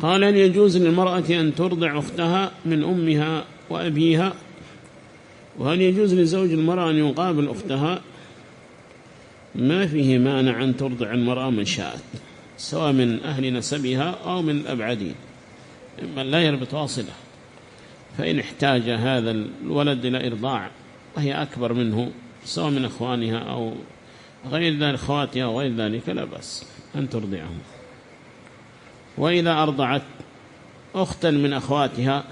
قال: هل يجوز للمرأة أن ترضع أختها من أمها وأبيها؟ وهل يجوز لزوج المرأة أن يقابل أختها؟ ما فيه مانع أن ترضع المرأة من شاءت، سواء من أهل نسبها أو من الأبعدين، إما لا يربط واصلة. فإن احتاج هذا الولد إلى إرضاع وهي أكبر منه، سواء من أخوانها أو غير ذلك، أخواتها أو غير ذلك، لا بأس أن ترضعهم. وإذا أرضعت أختا من أخواتها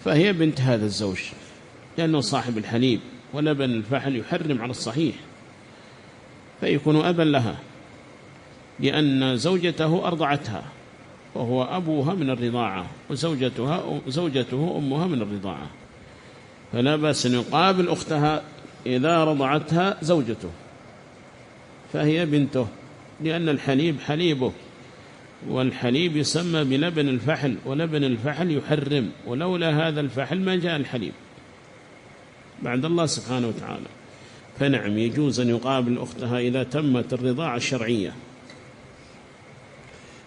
فهي بنت هذا الزوج، لأنه صاحب الحليب، ولبن الفحل يحرم على الصحيح، فيكون أبا لها، لأن زوجته أرضعتها وهو أبوها من الرضاعة، وزوجته أمها من الرضاعة، فلا بأس أن يقابل أختها إذا رضعتها زوجته، فهي بنته، لأن الحليب حليبه، والحليب يسمى بلبن الفحل، ولبن الفحل يحرم، ولولا هذا الفحل ما جاء الحليب بعد الله سبحانه وتعالى. فنعم يجوز أن يقابل أختها إذا تمت الرضاعة الشرعية.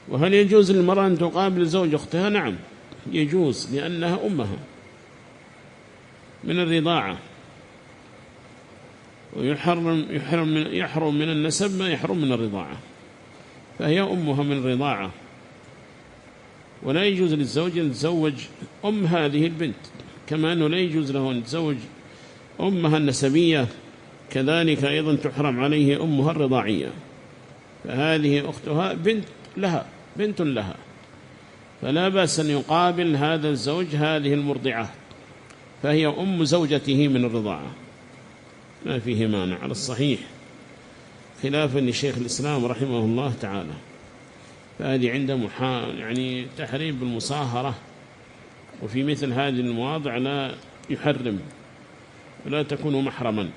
وهل يجوز للمرأة أن تقابل زوج أختها؟ نعم يجوز، لأنها أمها من الرضاعة، ويحرم من النسب ما يحرم من الرضاعة، فهي أمها من الرضاعة. ولا يجوز للزوج أن يتزوج أم هذه البنت، كما أنه لا يجوز له أن يتزوج أمها النسبية، كذلك أيضا تحرم عليه أمها الرضاعية. فهذه أختها بنت لها، فلا بأس أن يقابل هذا الزوج هذه المرضعة، فهي أم زوجته من الرضاعة، ما فيه مانع على الصحيح، خلافا لشيخ الإسلام رحمه الله تعالى. فهذه عنده يعني تحريم بالمصاهرة، وفي مثل هذه المواضع لا يحرم ولا تكون محرما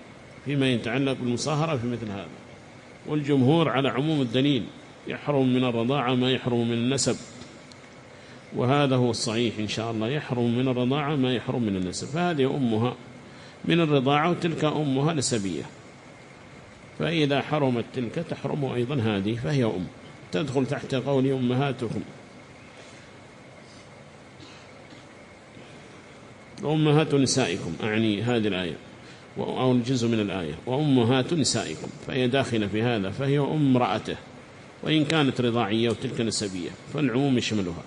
فيما يتعلق بالمصاهرة في مثل هذا. والجمهور على عموم الدليل، يحرم من الرضاعة ما يحرم من النسب، وهذا هو الصحيح إن شاء الله، يحرم من الرضاعة ما يحرم من النسب. فهذه أمها من الرضاعة وتلك أمها نسبية، فإذا حرمت تلك تحرم أيضا هذه، فهي أم، تدخل تحت قول أمهاتكم، وأمهات نسائكم، أعني هذه الآية أو الجزء من الآية، وأمهات نسائكم، فهي داخلة في هذا، فهي أم امرأته، وإن كانت رضاعية وتلك نسبية، فالعموم يشملها.